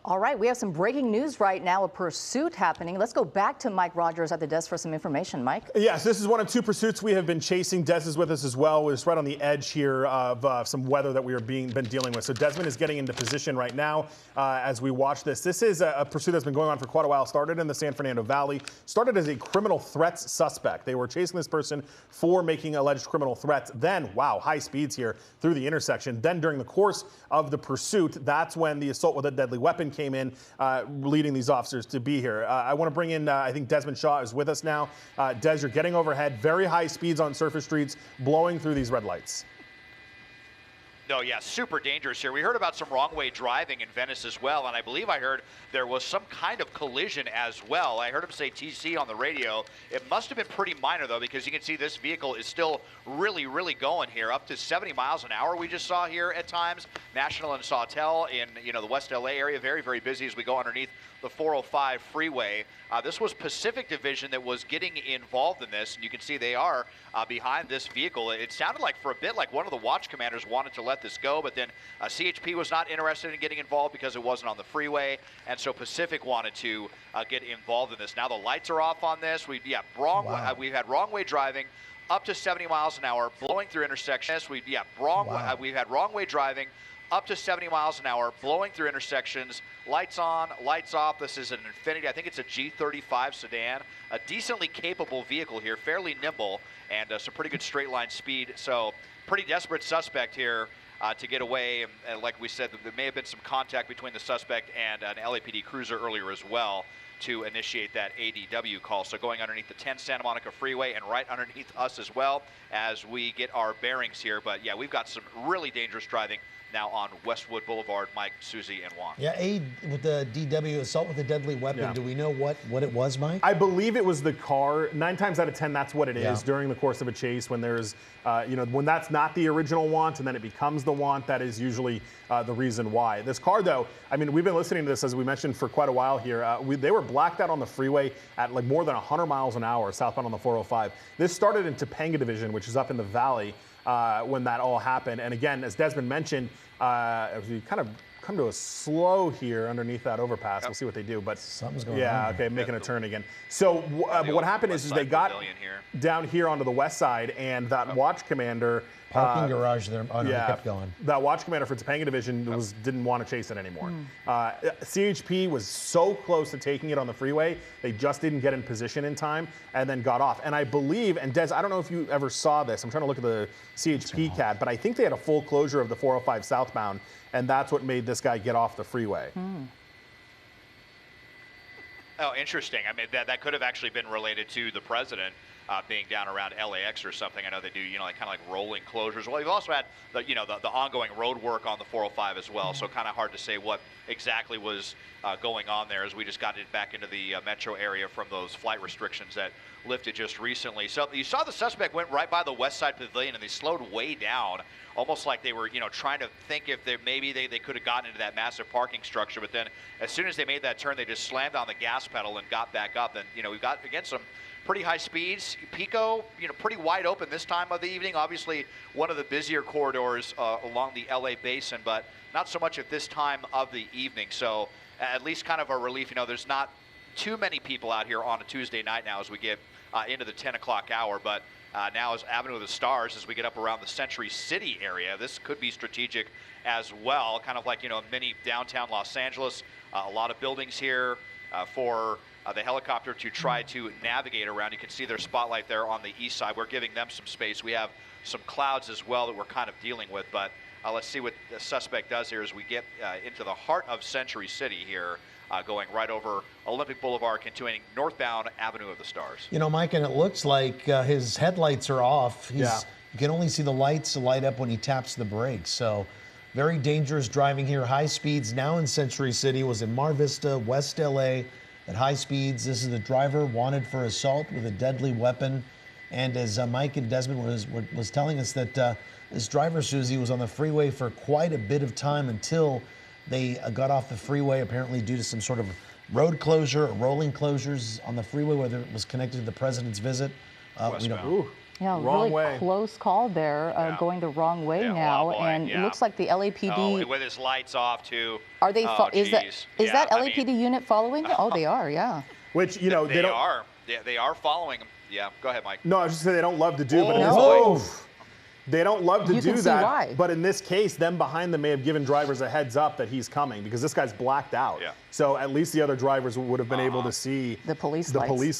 All right, we have some breaking news right now, a pursuit happening. Let's go back to Mike Rogers at the desk for some information. Mike? Yes, this is one of two pursuits we have been chasing. Des is with us as well. We're just right on the edge here of some weather that we are been dealing with. So Desmond is getting into position right now as we watch this. This is a pursuit that's been going on for quite a while. Started in the San Fernando Valley. Started as a criminal threats suspect. They were chasing this person for making alleged criminal threats. Then, wow, high speeds here through the intersection. Then during the course of the pursuit, that's when the assault with a deadly weapon came in, leading these officers to be here. I want to bring in, I think Desmond Shaw is with us now. Des, you're getting overhead, very high speeds on surface streets, blowing through these red lights. No, yeah, super dangerous here. We heard about some wrong-way driving in Venice as well, and I believe I heard there was some kind of collision as well. I heard him say TC on the radio. It must have been pretty minor, though, because you can see this vehicle is still really, really going here, up to 70 miles an hour we just saw here at times. National and Sawtell in, the West LA area, very, very busy as we go underneath the 405 freeway. This was Pacific Division that was getting involved in this, and you can see they are behind this vehicle. It sounded like for a bit like one of the watch commanders wanted to let this go, but then CHP was not interested in getting involved because it wasn't on the freeway, and so Pacific wanted to get involved in this. Now the lights are off on this. We've had wrong way driving up to 70 miles an hour, blowing through intersections. We've had wrong way driving up to 70 miles an hour, blowing through intersections, lights on, lights off. This is an Infiniti, I think it's a G35 sedan, a decently capable vehicle here, fairly nimble, and some pretty good straight line speed. So pretty desperate suspect here to get away. And like we said, there may have been some contact between the suspect and an LAPD cruiser earlier as well to initiate that ADW call. So going underneath the 10 Santa Monica freeway and right underneath us as well as we get our bearings here. But yeah, we've got some really dangerous driving now on Westwood Boulevard. Mike, Susie, and Juan. Yeah, with the DW, assault with a deadly weapon. Yeah. Do we know what it was, Mike? I believe it was the car. 9 times out of 10, that's what it is during the course of a chase. When there's, when that's not the original want and then it becomes the want, that is usually the reason why. This car, though, I mean, we've been listening to this, as we mentioned, for quite a while here. They were blacked out on the freeway at like more than 100 miles an hour southbound on the 405. This started in Topanga Division, which is up in the valley, when that all happened. And again, as Desmond mentioned, as we kind of come to a slow here underneath that overpass. We'll see what they do, but something's going on. Yeah, okay, making a turn again. So what happened is they got down here onto the west side, and that watch commander parking garage there. Oh no, kept going. That watch commander for Topanga Division didn't want to chase it anymore. CHP was so close to taking it on the freeway, they just didn't get in position in time and then got off. And I believe, and Des, I don't know if you ever saw this. I'm trying to look at the CHP CAD, but I think they had a full closure of the 405 southbound, and that's what made this guy get off the freeway. Oh, interesting. I mean, that could have actually been related to the president being down around LAX or something. I know they do, kind of like rolling closures. Well, you've also had the ongoing road work on the 405 as well. So kind of hard to say what exactly was going on there, as we just got it back into the metro area from those flight restrictions that lifted just recently. So you saw the suspect went right by the West Side Pavilion, and they slowed way down, almost like they were, trying to think if maybe they could have gotten into that massive parking structure. But then as soon as they made that turn, they just slammed on the gas pedal and got back up. And, we've got, again, some pretty high speeds. Pico, pretty wide open this time of the evening. Obviously, one of the busier corridors along the LA basin, but not so much at this time of the evening. So at least kind of a relief. There's not too many people out here on a Tuesday night now as we get into the 10 o'clock hour. But now is Avenue of the Stars as we get up around the Century City area. This could be strategic as well, kind of like, mini downtown Los Angeles. A lot of buildings here for the helicopter to try to navigate around. You can see their spotlight there on the east side. We're giving them some space. We have some clouds as well that we're kind of dealing with, but let's see what the suspect does here as we get into the heart of Century City here, going right over Olympic Boulevard, continuing northbound Avenue of the Stars. Mike, and it looks like his headlights are off. You can only see the lights light up when he taps the brakes. So very dangerous driving here. High speeds now in Century City. Was in Mar Vista, West LA. At high speeds, this is the driver wanted for assault with a deadly weapon. And as Mike and Desmond was telling us that this driver, Susie, was on the freeway for quite a bit of time until they got off the freeway, apparently due to some sort of road closure or rolling closures on the freeway, whether it was connected to the president's visit. Yeah, Wrong really way. close call there, going the wrong way now, boy, and it looks like the LAPD. Oh, with his lights off too. Are they? Is that LAPD unit following? Oh, they are. Yeah. Which they don't. Are. They are following him. Yeah. Go ahead, Mike. No, I was just saying they don't love to do, but in No. this, they don't love to You do can see that. why. But in this case, them behind them may have given drivers a heads up that he's coming because this guy's blacked out. Yeah. So at least the other drivers would have been able to see The police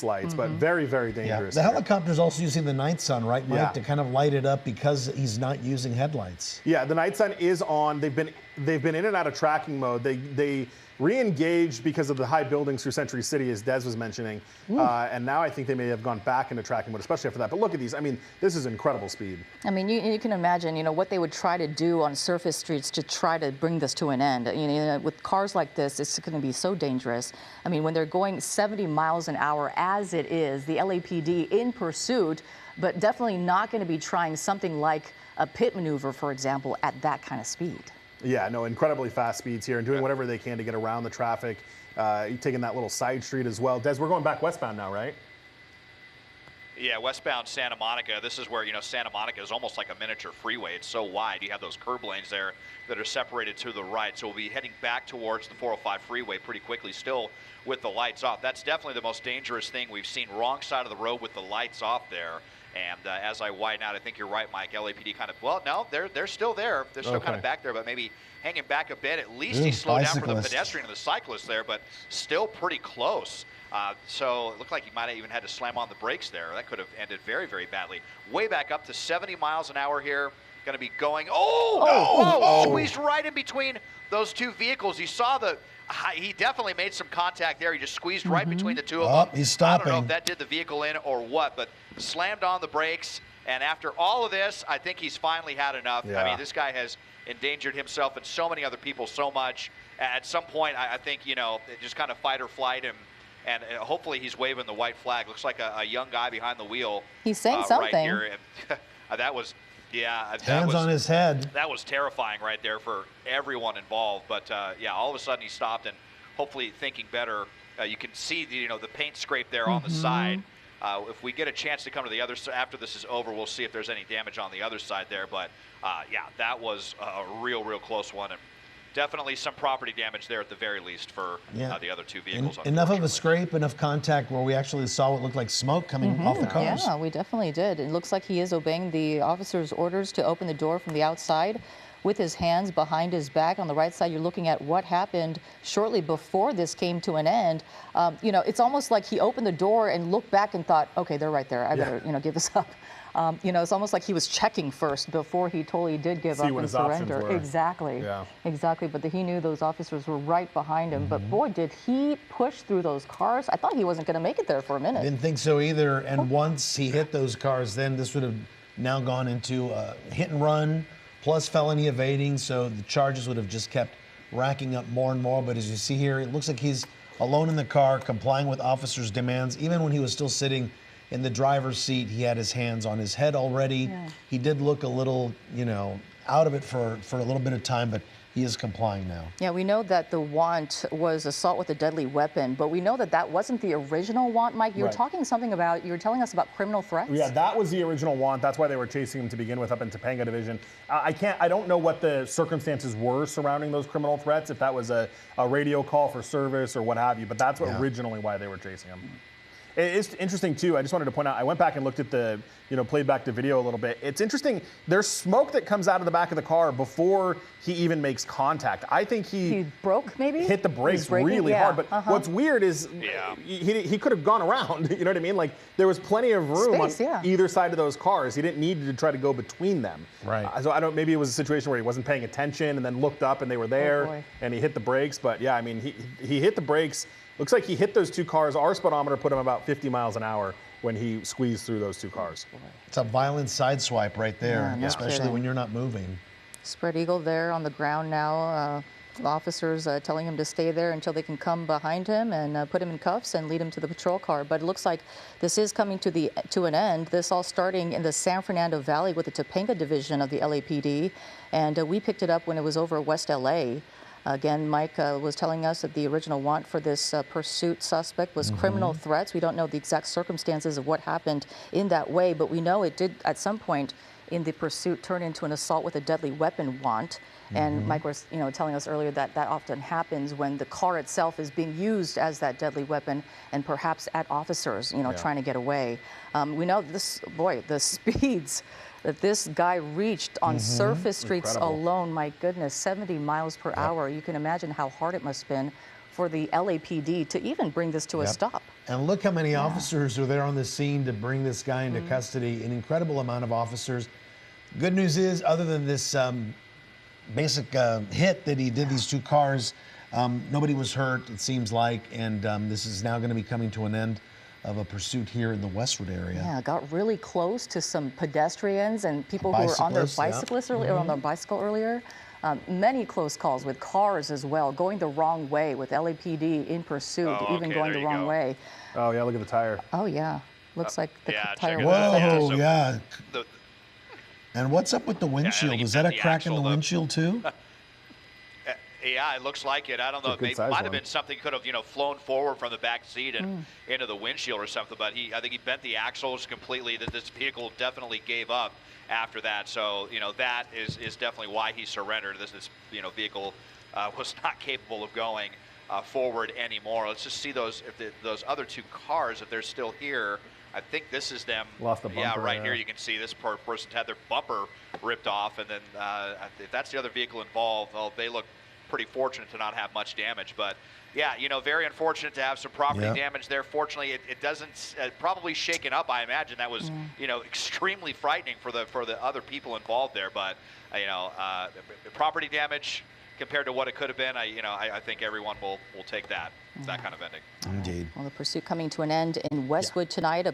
lights. But very, very Yeah. dangerous. The here. helicopter's also using the night sun, right, Mike, Yeah. to kind of light it up because he's not using headlights. Yeah, the night sun is on. They've been in and out of tracking mode. They re-engaged because of the high buildings through Century City, as Des was mentioning, and now I think they may have gone back into tracking mode, especially after that. But look at these. I mean, this is incredible speed. I mean, you can imagine, what they would try to do on surface streets to try to bring this to an end. With cars like this, it's going to be so dangerous. I mean, when they're going 70 miles an hour as it is, the LAPD in pursuit, but definitely not going to be trying something like a pit maneuver, for example, at that kind of speed. Yeah, no, incredibly fast speeds here and doing whatever they can to get around the traffic. Taking that little side street as well. Des, we're going back westbound now, right? Yeah, westbound Santa Monica. This is where, Santa Monica is almost like a miniature freeway. It's so wide. You have those curb lanes there that are separated to the right. So we'll be heading back towards the 405 freeway pretty quickly, still with the lights off. That's definitely the most dangerous thing we've seen. Wrong side of the road with the lights off there. And as I widen out, I think you're right, Mike. LAPD kind of, well, no, they're still there. They're still kind of back there, but maybe hanging back a bit. At least he slowed down for the pedestrian and the cyclist there, but still pretty close. So it looked like he might have even had to slam on the brakes there. That could have ended very, very badly. Way back up to 70 miles an hour here. Going to be going, squeezed right in between those two vehicles. You saw he definitely made some contact there. He just squeezed right between the two of them. He's stopping. I don't know if that did the vehicle in or what, but slammed on the brakes. And after all of this, I think he's finally had enough. Yeah. I mean, this guy has endangered himself and so many other people so much. At some point, I think, just kind of fight or flight him. And hopefully he's waving the white flag. Looks like a young guy behind the wheel. He's saying something. Right here. And that was, Hands on his head. That was terrifying right there for everyone involved. But all of a sudden he stopped and hopefully thinking better. You can see the paint scrape there on the side. If we get a chance to come to the other side after this is over, we'll see if there's any damage on the other side there. But that was a real close one. And definitely some property damage there at the very least for the other two vehicles. Enough of a scrape, enough contact where we actually saw what looked like smoke coming off the cars. Yeah, we definitely did. It looks like he is obeying the officer's orders to open the door from the outside with his hands behind his back. On the right side, you're looking at what happened shortly before this came to an end. It's almost like he opened the door and looked back and thought, okay, they're right there. I better, give this up. It's almost like he was checking first before he totally did give up and surrender. Exactly. Yeah. Exactly. But he knew those officers were right behind him. But boy, did he push through those cars. I thought he wasn't going to make it there for a minute. Didn't think so either. And once he hit those cars, then this would have now gone into hit and run plus felony evading. So the charges would have just kept racking up more and more. But as you see here, it looks like he's alone in the car, complying with officers' demands. Even when he was still sitting in the driver's seat, he had his hands on his head already. Yeah. He did look a little, out of it for a little bit of time, but he is complying now. Yeah, we know that the want was assault with a deadly weapon, but we know that wasn't the original want, Mike. You were telling us about criminal threats. Yeah, that was the original want. That's why they were chasing him to begin with up in Topanga Division. I don't know what the circumstances were surrounding those criminal threats, if that was a radio call for service or what have you, but that's originally why they were chasing him. It's interesting, too. I just wanted to point out, I went back and looked at played back the video a little bit. It's interesting. There's smoke that comes out of the back of the car before he even makes contact. I think he broke, maybe? Hit the brakes really hard. But what's weird is he could have gone around. You know what I mean? Like, there was plenty of room on either side of those cars. He didn't need to try to go between them. Right. So maybe it was a situation where he wasn't paying attention and then looked up and they were there and he hit the brakes. But, yeah, I mean, he hit the brakes. Looks like he hit those two cars. Our speedometer put him about 50 miles an hour when he squeezed through those two cars. It's a violent side swipe right there, especially when you're not moving. Spread eagle there on the ground now. Officers telling him to stay there until they can come behind him and put him in cuffs and lead him to the patrol car. But it looks like this is coming to an end. This all starting in the San Fernando Valley with the Topanga Division of the LAPD. And we picked it up when it was over West LA. Again, Mike was telling us that the original want for this pursuit suspect was criminal threats. We don't know the exact circumstances of what happened in that way, but we know it did at some point in the pursuit turn into an assault with a deadly weapon want. And Mike was, telling us earlier that that often happens when the car itself is being used as that deadly weapon and perhaps at officers, trying to get away. We know the speeds that this guy reached on surface streets alone, my goodness, 70 miles per hour. You can imagine how hard it must have been for the LAPD to even bring this to a stop. And look how many officers are there on the scene to bring this guy into custody, an incredible amount of officers. Good news is, other than this basic hit that he did these two cars, nobody was hurt, it seems like, and this is now going to be coming to an end of a pursuit here in the Westwood area. Yeah, got really close to some pedestrians and people who were on their bicyclists earlier, on their bicycle earlier. Many close calls with cars as well, going the wrong way with LAPD in pursuit, even going the wrong way. Oh yeah, look at the tire. Oh yeah, looks like the tire. Whoa, yeah. And what's up with the windshield? Is that a crack in the windshield too? Yeah, it looks like it. I don't know. It might have been something could have, flown forward from the back seat and into the windshield or something. But I think he bent the axles completely. That this vehicle definitely gave up after that. So, that is definitely why he surrendered. This vehicle was not capable of going forward anymore. Let's just see those those other two cars, if they're still here. I think this is them. Lost the bumper. Yeah, right here you can see this person's had their bumper ripped off, and then if that's the other vehicle involved, well, they look pretty fortunate to not have much damage. But yeah, very unfortunate to have some property damage there. Fortunately, it doesn't probably shaken up. I imagine that was extremely frightening for the other people involved there. But property damage compared to what it could have been, I think everyone will take that kind of ending. Indeed. Well, the pursuit coming to an end in Westwood tonight.